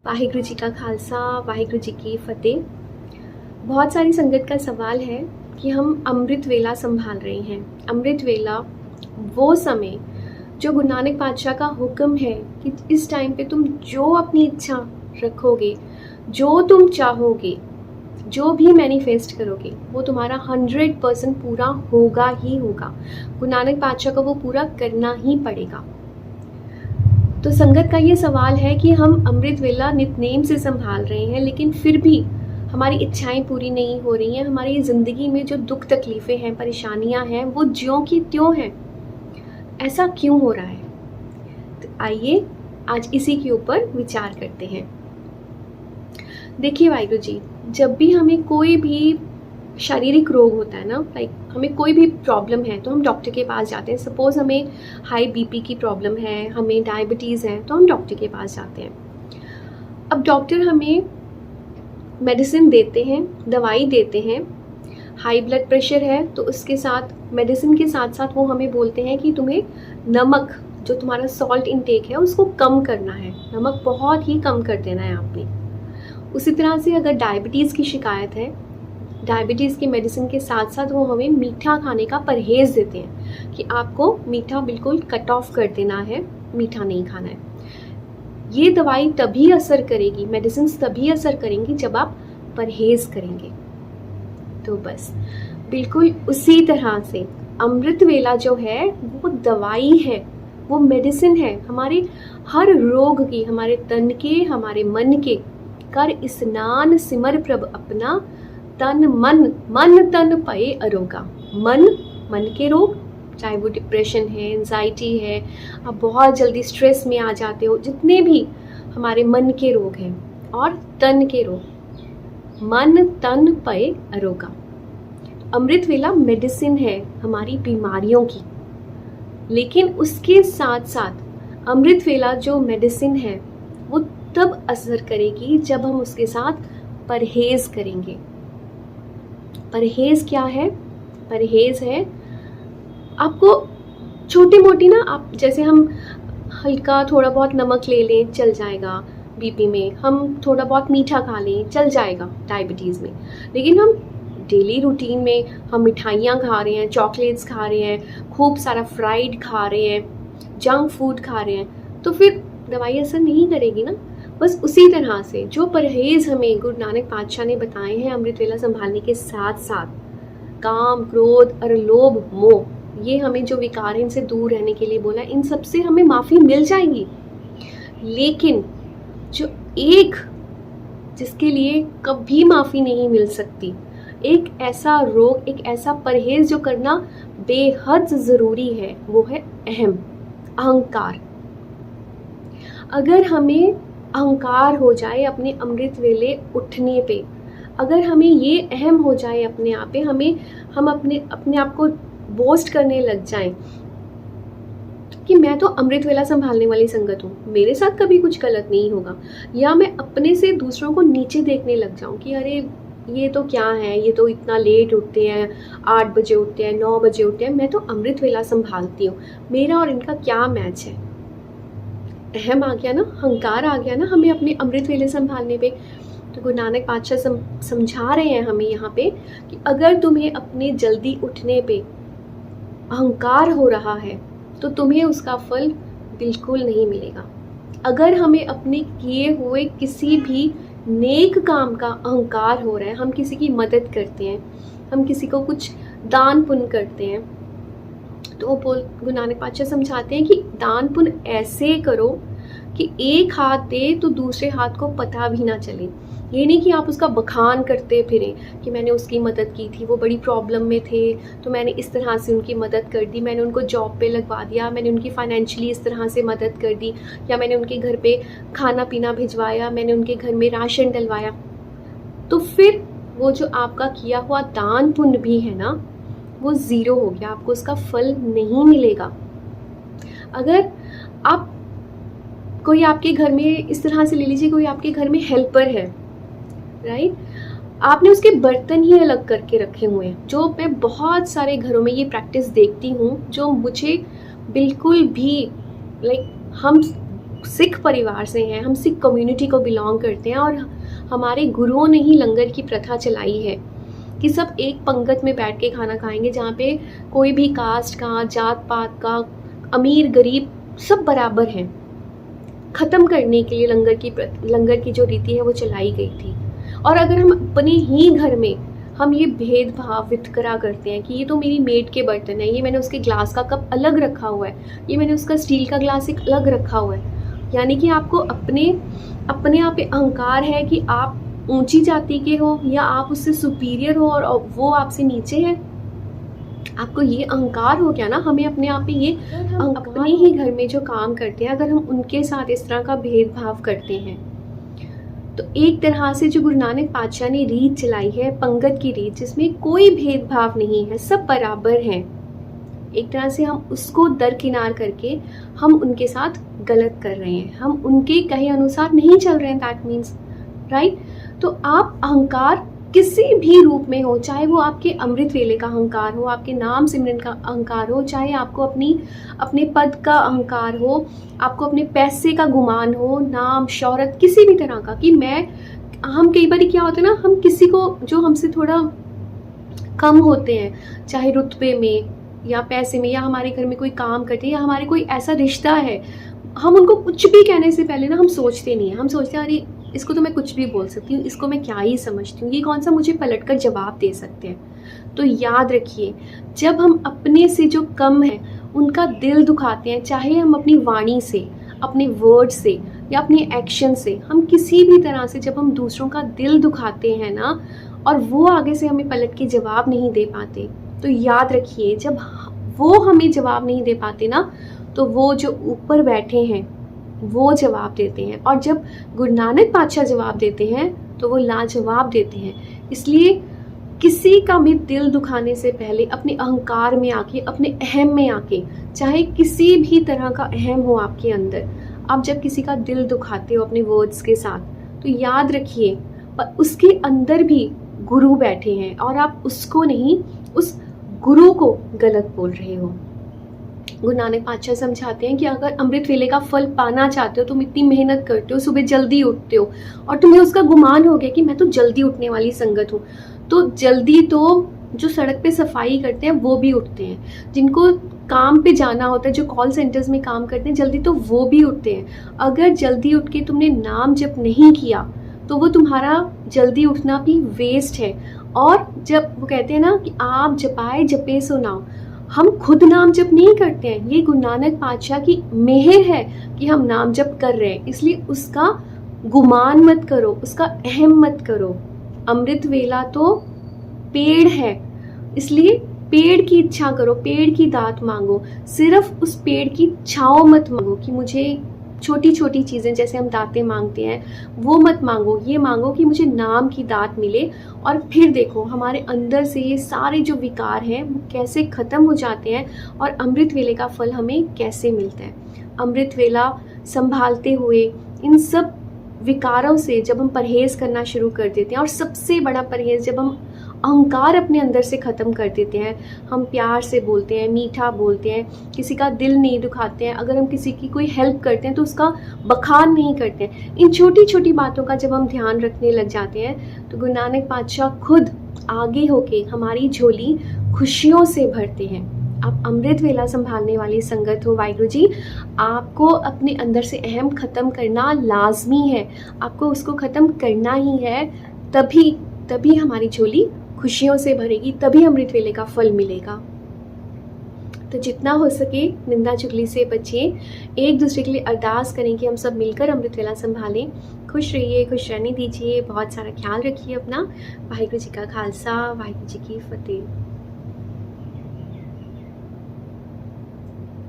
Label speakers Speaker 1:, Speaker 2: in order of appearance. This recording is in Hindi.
Speaker 1: वाहिगुरु जी का खालसा, वाहिगुरु जी की फतेह। बहुत सारी संगत का सवाल है कि हम अमृत वेला संभाल रहे हैं। अमृत वेला वो समय जो गुरु नानक पातशाह का हुक्म है कि इस टाइम पे तुम जो अपनी इच्छा रखोगे, जो तुम चाहोगे, जो भी मैनिफेस्ट करोगे, वो तुम्हारा 100% पूरा होगा ही होगा। गुरु नानक पातशाह को वो पूरा करना ही पड़ेगा। तो संगत का ये सवाल है कि हम अमृत वेला नित्यनेम से संभाल रहे हैं, लेकिन फिर भी हमारी इच्छाएं पूरी नहीं हो रही हैं। हमारी ज़िंदगी में जो दुख तकलीफ़ें हैं, परेशानियां हैं, वो ज्यों की त्यों हैं। ऐसा क्यों हो रहा है? तो आइए आज इसी के ऊपर विचार करते हैं। देखिए वाहिगुरु जी, जब भी हमें कोई भी शारीरिक रोग होता है ना, लाइक हमें कोई भी प्रॉब्लम है तो हम डॉक्टर के पास जाते हैं। सपोज़ हमें हाई बीपी की प्रॉब्लम है, हमें डायबिटीज़ है, तो हम डॉक्टर के पास जाते हैं। अब डॉक्टर हमें मेडिसिन देते हैं, दवाई देते हैं। हाई ब्लड प्रेशर है तो उसके साथ मेडिसिन के साथ साथ वो हमें बोलते हैं कि तुम्हें नमक, जो तुम्हारा सॉल्ट इनटेक है, उसको कम करना है। नमक बहुत ही कम कर देना है आपने। उसी तरह से अगर डायबिटीज़ की शिकायत है, डायबिटीज़ की मेडिसिन के साथ साथ वो हमें मीठा खाने का परहेज़ देते हैं कि आपको मीठा बिल्कुल कट ऑफ कर देना है, मीठा नहीं खाना है। ये दवाई तभी असर करेगी, मेडिसिन तभी असर करेंगी जब आप परहेज़ करेंगे। तो बस बिल्कुल उसी तरह से अमृत वेला जो है वो दवाई है, वो मेडिसिन है हमारे हर रोग की, हमारे तन के, हमारे मन के। कर स्नान सिमर प्रभ अपना, तन मन तन पए अरोगा। मन के रोग, चाहे वो डिप्रेशन है, एंजाइटी है, आप बहुत जल्दी स्ट्रेस में आ जाते हो, जितने भी हमारे मन के रोग हैं, और तन के रोग, मन तन पए अरोगा। अमृत वेला मेडिसिन है हमारी बीमारियों की, लेकिन उसके साथ साथ अमृत वेला जो मेडिसिन है वो तब असर करेगी जब हम उसके साथ परहेज करेंगे। परहेज क्या है? परहेज है आपको छोटी मोटी ना, आप जैसे हम हल्का थोड़ा बहुत नमक ले लें चल जाएगा बीपी में, हम थोड़ा बहुत मीठा खा लें चल जाएगा डायबिटीज़ में। लेकिन हम डेली रूटीन में हम मिठाइयाँ खा रहे हैं, चॉकलेट्स खा रहे हैं, खूब सारा फ्राइड खा रहे हैं, जंक फूड खा रहे हैं, तो फिर दवाई असर नहीं करेगी ना। बस उसी तरह से जो परहेज़ हमें गुरु नानक पातशाह ने बताए हैं अमृत वेला संभालने के साथ साथ, काम, क्रोध और लोभ, मोह, ये हमें जो विकार हैं इनसे दूर रहने के लिए बोला, इन सब से हमें माफ़ी मिल जाएगी। लेकिन जो एक जिसके लिए कभी माफ़ी नहीं मिल सकती, एक ऐसा रोग, एक ऐसा परहेज़ जो करना बेहद ज़रूरी है, वो है अहंकार। अगर हमें अहंकार हो जाए अपने अमृत वेले उठने पे, अगर हमें ये अहम हो जाए अपने आप पे, हम अपने आप को बोस्ट करने लग जाएं कि मैं तो अमृत वेला संभालने वाली संगत हूँ, मेरे साथ कभी कुछ गलत नहीं होगा, या मैं अपने से दूसरों को नीचे देखने लग जाऊँ कि अरे ये तो क्या है, ये तो इतना लेट उठते हैं, 8 बजे उठते हैं, 9 बजे उठते हैं, मैं तो अमृत वेला संभालती हूँ, मेरा और इनका क्या मैच है। अहम आ गया ना, अहंकार आ गया ना हमें अपने अमृत वेले संभालने पे। तो गुरु नानक पातशाह समझा रहे हैं हमें यहाँ पे कि अगर तुम्हें अपने जल्दी उठने पे अहंकार हो रहा है तो तुम्हें उसका फल बिल्कुल नहीं मिलेगा। अगर हमें अपने किए हुए किसी भी नेक काम का अहंकार हो रहा है, हम किसी की मदद करते हैं, हम किसी को कुछ दान पुण्य करते हैं, तो वो गुरु नानक पातशाह समझाते हैं कि दान पुण्य ऐसे करो कि एक हाथ दे तो दूसरे हाथ को पता भी ना चले। ये नहीं कि आप उसका बखान करते फिरें कि मैंने उसकी मदद की थी, वो बड़ी प्रॉब्लम में थे तो मैंने इस तरह से उनकी मदद कर दी, मैंने उनको जॉब पे लगवा दिया, मैंने उनकी फाइनेंशियली इस तरह से मदद कर दी, या मैंने उनके घर पे खाना पीना भिजवाया, मैंने उनके घर में राशन डलवाया। तो फिर वो जो आपका किया हुआ दान पुण्य भी है ना, वो ज़ीरो हो गया, आपको उसका फल नहीं मिलेगा। अगर आप कोई आपके घर में, इस तरह से ले लीजिए, कोई आपके घर में हेल्पर है, राइट, आपने उसके बर्तन ही अलग करके रखे हुए हैं, जो मैं बहुत सारे घरों में ये प्रैक्टिस देखती हूँ, जो मुझे बिल्कुल भी लाइक हम सिख परिवार से हैं, हम सिख कम्युनिटी को बिलोंग करते हैं और हमारे गुरुओं ने ही लंगर की प्रथा चलाई है कि सब एक पंगत में बैठ के खाना खाएंगे, जहाँ पे कोई भी कास्ट का, जात पात का, अमीर गरीब सब बराबर हैं। ख़त्म करने के लिए लंगर की जो रीति है वो चलाई गई थी। और अगर हम अपने ही घर में हम ये भेदभाव वितकरा करते हैं कि ये तो मेरी मेड के बर्तन है, ये मैंने उसके ग्लास का कप अलग रखा हुआ है, ये मैंने उसका स्टील का ग्लास एक अलग रखा हुआ है, यानी कि आपको अपने आप पे अहंकार है कि आप ऊंची जाति के हो या आप उससे सुपीरियर हो और वो आपसे नीचे है। आपको ये अहंकार हो गया ना। हमें अपने आप पे ये अपने ही घर में जो काम करते हैं, अगर हम उनके साथ इस तरह का भेदभाव करते हैं, तो एक तरह से जो गुरु नानक पातशाह ने रीत चलाई है, पंगत की रीत, जिसमें कोई भेदभाव नहीं है, सब बराबर हैं, एक तरह से हम उसको दरकिनार करके हम उनके साथ गलत कर रहे हैं, हम उनके कहे अनुसार नहीं चल रहे हैं। That means right. तो आप अहंकार किसी भी रूप में हो, चाहे वो आपके अमृत वेले का अहंकार हो, आपके नाम सिमरन का अहंकार हो, चाहे आपको अपने पद का अहंकार हो, आपको अपने पैसे का गुमान हो, नाम शौहरत किसी भी तरह का, कि हम कई बार क्या होता है ना, हम किसी को जो हमसे थोड़ा कम होते हैं, चाहे रुतबे में या पैसे में, या हमारे घर में कोई काम करते हैं, या हमारे कोई ऐसा रिश्ता है, हम उनको कुछ भी कहने से पहले ना हम सोचते नहीं हैं। हम सोचते हैं अरे इसको तो मैं कुछ भी बोल सकती हूँ, इसको मैं क्या ही समझती हूँ, ये कौन सा मुझे पलटकर जवाब दे सकते हैं। तो याद रखिए, जब हम अपने से जो कम है उनका दिल दुखाते हैं, चाहे हम अपनी वाणी से, अपने वर्ड से या अपने एक्शन से, हम किसी भी तरह से जब हम दूसरों का दिल दुखाते हैं ना, और वो आगे से हमें पलट के जवाब नहीं दे पाते, तो याद रखिए जब वो हमें जवाब नहीं दे पाते ना, तो वो जो ऊपर बैठे हैं वो जवाब देते हैं। और जब गुरु नानक पातशाह जवाब देते हैं तो वो लाजवाब देते हैं। इसलिए किसी का भी दिल दुखाने से पहले अपने अहंकार में आके, अपने अहम में आके, चाहे किसी भी तरह का अहम हो आपके अंदर, आप जब किसी का दिल दुखाते हो अपने वर्ड्स के साथ, तो याद रखिए उसके अंदर भी गुरु बैठे हैं और आप उसको नहीं, उस गुरु को गलत बोल रहे हो। गुरु नानक पातशाह समझाते हैं कि अगर अमृत वेले का फल पाना चाहते हो, तुम इतनी मेहनत करते हो, सुबह जल्दी उठते हो और तुम्हें उसका गुमान हो गया कि मैं तो जल्दी उठने वाली संगत हूँ, तो जल्दी तो जो सड़क पे सफाई करते हैं वो भी उठते हैं, जिनको काम पे जाना होता है, जो कॉल सेंटर्स में काम करते हैं, जल्दी तो वो भी उठते हैं। अगर जल्दी उठ के तुमने नाम जप नहीं किया तो वो तुम्हारा जल्दी उठना भी वेस्ट है। और जब वो कहते हैं ना कि आप जपाए जपे सो नाम, हम खुद नाम जप नहीं करते हैं, ये गुरु नानक पातशाह की मेहर है कि हम नाम जप कर रहे हैं, इसलिए उसका गुमान मत करो, उसका अहम मत करो। अमृत वेला तो पेड़ है, इसलिए पेड़ की इच्छा करो, पेड़ की दात मांगो, सिर्फ उस पेड़ की छाओ मत मांगो कि मुझे छोटी छोटी चीज़ें जैसे हम दातें मांगते हैं वो मत मांगो, ये मांगो कि मुझे नाम की दात मिले। और फिर देखो हमारे अंदर से ये सारे जो विकार हैं वो कैसे ख़त्म हो जाते हैं और अमृत वेले का फल हमें कैसे मिलता है। अमृत वेला संभालते हुए इन सब विकारों से जब हम परहेज़ करना शुरू कर देते हैं, और सबसे बड़ा परहेज़ जब हम अहंकार अपने अंदर से ख़त्म कर देते हैं, हम प्यार से बोलते हैं, मीठा बोलते हैं, किसी का दिल नहीं दुखाते हैं, अगर हम किसी की कोई हेल्प करते हैं तो उसका बखान नहीं करते हैं, इन छोटी छोटी बातों का जब हम ध्यान रखने लग जाते हैं, तो गुरु नानक पातशाह खुद आगे होके हमारी झोली खुशियों से भरते हैं। आप अमृत वेला संभालने वाली संगत हो, वाहिगुरु जी, आपको अपने अंदर से अहम ख़त्म करना लाजमी है, आपको उसको ख़त्म करना ही है, तभी हमारी झोली खुशियों से भरेगी, तभी अमृत वेले का फल मिलेगा। तो जितना हो सके निंदा चुगली से बचिए, एक दूसरे के लिए अरदास करें कि हम सब मिलकर अमृत वेला संभालें। खुश रहिए, खुश रहने दीजिए, बहुत सारा ख्याल रखिए अपना। वाहिगुरु जी का खालसा, वाहिगुरु जी की फतेह।